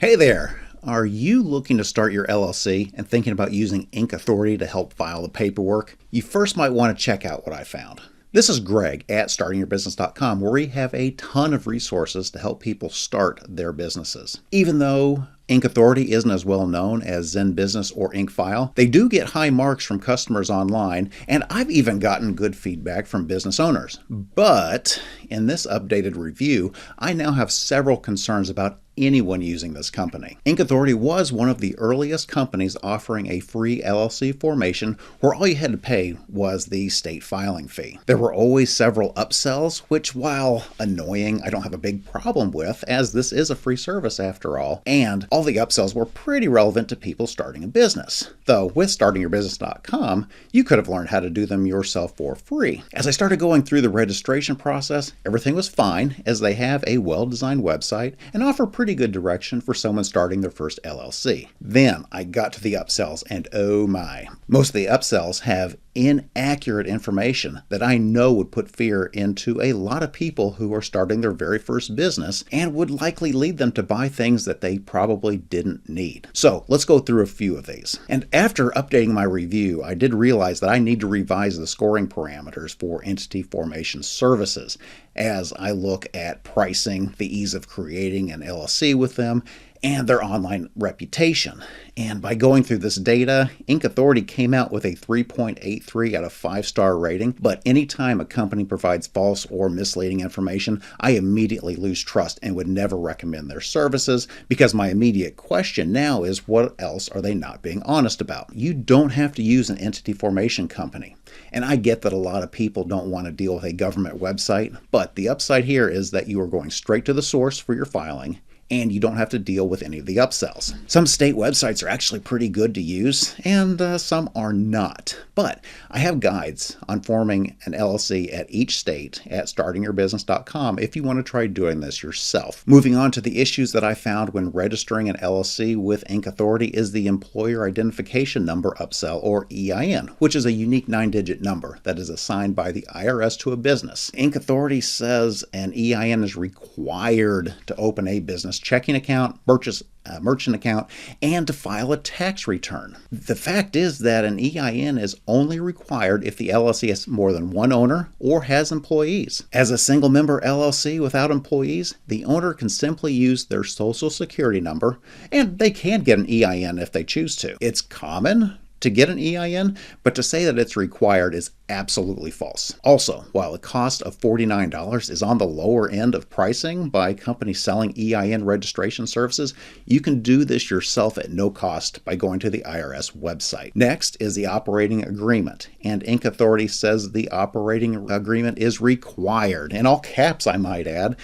Hey there! Are you looking to start your LLC and thinking about using IncAuthority to help file the paperwork? You first might want to check out what I found. This is Greg at startingyourbusiness.com, where we have a ton of resources to help people start their businesses. Even though IncAuthority isn't as well known as Zen Business or IncFile, they do get high marks from customers online, and I've even gotten good feedback from business owners. But in this updated review, I now have several concerns about anyone using this company. IncAuthority was one of the earliest companies offering a free LLC formation where all you had to pay was the state filing fee. There were always several upsells, which, while annoying, I don't have a big problem with, as this is a free service after all, and all the upsells were pretty relevant to people starting a business. Though with startingyourbusiness.com, you could have learned how to do them yourself for free. As I started going through the registration process, everything was fine, as they have a well-designed website and offer pretty good direction for someone starting their first LLC. Then I got to the upsells, and oh my. Most of the upsells have inaccurate information that I know would put fear into a lot of people who are starting their very first business and would likely lead them to buy things that they probably didn't need. So let's go through a few of these. And after updating my review, I did realize that I need to revise the scoring parameters for entity formation services as I look at pricing, the ease of creating an LLC with them, and their online reputation. And by going through this data, IncAuthority came out with a 3.83 out of 5-star rating, but anytime a company provides false or misleading information, I immediately lose trust and would never recommend their services, because my immediate question now is, what else are they not being honest about? You don't have to use an entity formation company. And I get that a lot of people don't want to deal with a government website, but the upside here is that you are going straight to the source for your filing, and you don't have to deal with any of the upsells. Some state websites are actually pretty good to use, and some are not. But I have guides on forming an LLC at each state at startingyourbusiness.com if you want to try doing this yourself. Moving on to the issues that I found when registering an LLC with IncAuthority is the Employer Identification Number upsell, or EIN, which is a unique 9-digit number that is assigned by the IRS to a business. IncAuthority says an EIN is required to open a business checking account, merchant account, and to file a tax return. The fact is that an EIN is only required if the LLC has more than one owner or has employees. As a single member LLC without employees, the owner can simply use their social security number, and they can get an EIN if they choose to. It's common to get an EIN, but to say that it's required is absolutely false. Also, while the cost of $49 is on the lower end of pricing by companies selling EIN registration services, you can do this yourself at no cost by going to the IRS website. Next is the operating agreement, and IncAuthority says the operating agreement is required, in all caps I might add,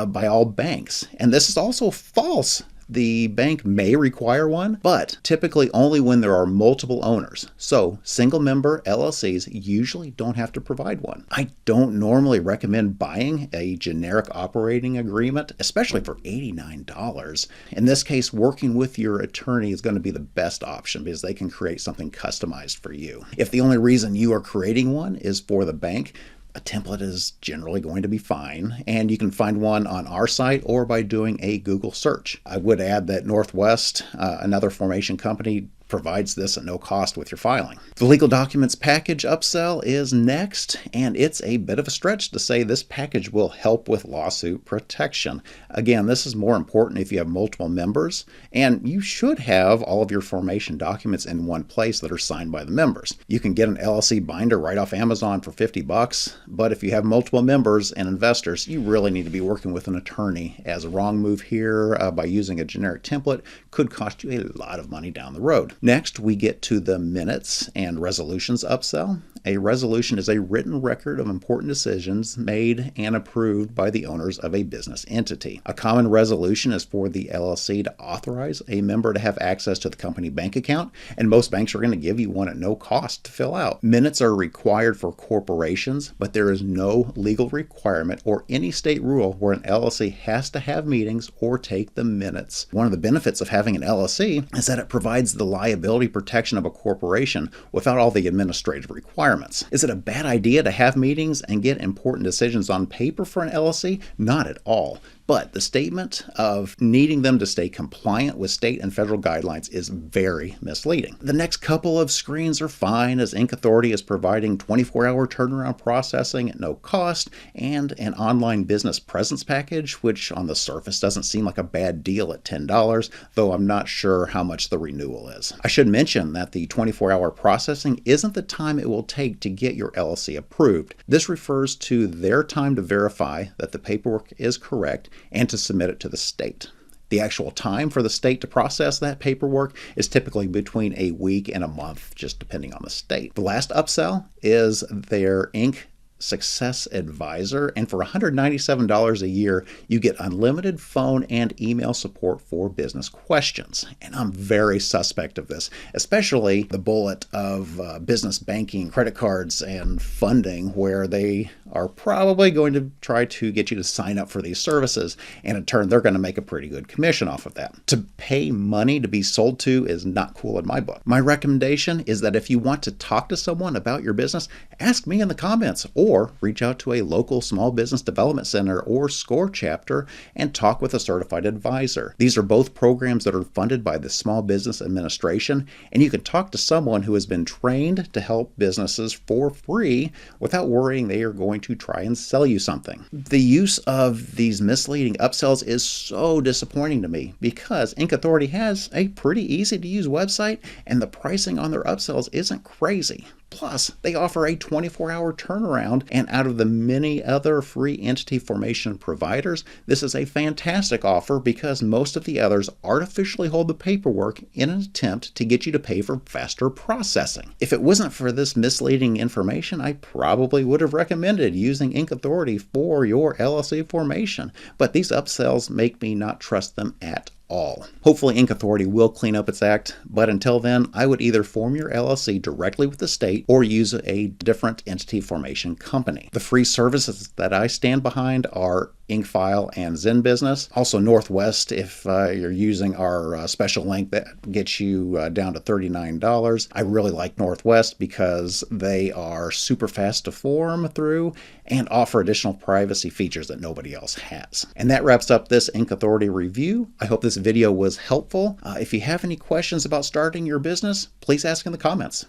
by all banks. And this is also false. The bank may require one, but typically only when there are multiple owners. So single member LLCs usually don't have to provide one. I don't normally recommend buying a generic operating agreement, especially for $89. In this case, working with your attorney is going to be the best option because they can create something customized for you. If the only reason you are creating one is for the bank, a template is generally going to be fine, and you can find one on our site or by doing a Google search. I would add that Northwest, another formation company, provides this at no cost with your filing. The legal documents package upsell is next, and it's a bit of a stretch to say this package will help with lawsuit protection. Again, this is more important if you have multiple members, and you should have all of your formation documents in one place that are signed by the members. You can get an LLC binder right off Amazon for $50, but if you have multiple members and investors, you really need to be working with an attorney, as a wrong move here by using a generic template could cost you a lot of money down the road. Next, we get to the minutes and resolutions upsell. A resolution is a written record of important decisions made and approved by the owners of a business entity. A common resolution is for the LLC to authorize a member to have access to the company bank account, and most banks are going to give you one at no cost to fill out. Minutes are required for corporations, but there is no legal requirement or any state rule where an LLC has to have meetings or take the minutes. One of the benefits of having an LLC is that it provides the liability protection of a corporation without all the administrative requirements. Is it a bad idea to have meetings and get important decisions on paper for an LLC? Not at all. But the statement of needing them to stay compliant with state and federal guidelines is very misleading. The next couple of screens are fine, as IncAuthority is providing 24-hour turnaround processing at no cost and an online business presence package, which on the surface doesn't seem like a bad deal at $10, though I'm not sure how much the renewal is. I should mention that the 24-hour processing isn't the time it will take to get your LLC approved. This refers to their time to verify that the paperwork is correct and to submit it to the state. The actual time for the state to process that paperwork is typically between a week and a month, just depending on the state. The last upsell is their Inc. Success Advisor, and for $197 a year, you get unlimited phone and email support for business questions. And I'm very suspect of this, especially the bullet of business banking, credit cards, and funding, where they are probably going to try to get you to sign up for these services, and in turn, they're going to make a pretty good commission off of that. To pay money to be sold to is not cool in my book. My recommendation is that if you want to talk to someone about your business, ask me in the comments, or reach out to a local small business development center or SCORE chapter and talk with a certified advisor. These are both programs that are funded by the Small Business Administration, and you can talk to someone who has been trained to help businesses for free without worrying they are going to try and sell you something. The use of these misleading upsells is so disappointing to me, because IncAuthority has a pretty easy to use website and the pricing on their upsells isn't crazy. Plus, they offer a 24-hour turnaround, and out of the many other free entity formation providers, this is a fantastic offer because most of the others artificially hold the paperwork in an attempt to get you to pay for faster processing. If it wasn't for this misleading information, I probably would have recommended using IncAuthority for your LLC formation, but these upsells make me not trust them at all. Hopefully IncAuthority will clean up its act, but until then, I would either form your LLC directly with the state or use a different entity formation company. The free services that I stand behind are IncFile and ZenBusiness. Also Northwest, if you're using our special link that gets you down to $39. I really like Northwest because they are super fast to form through and offer additional privacy features that nobody else has. And that wraps up this IncAuthority review. I hope this video was helpful. If you have any questions about starting your business, please ask in the comments.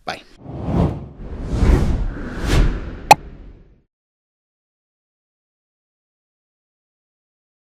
Bye.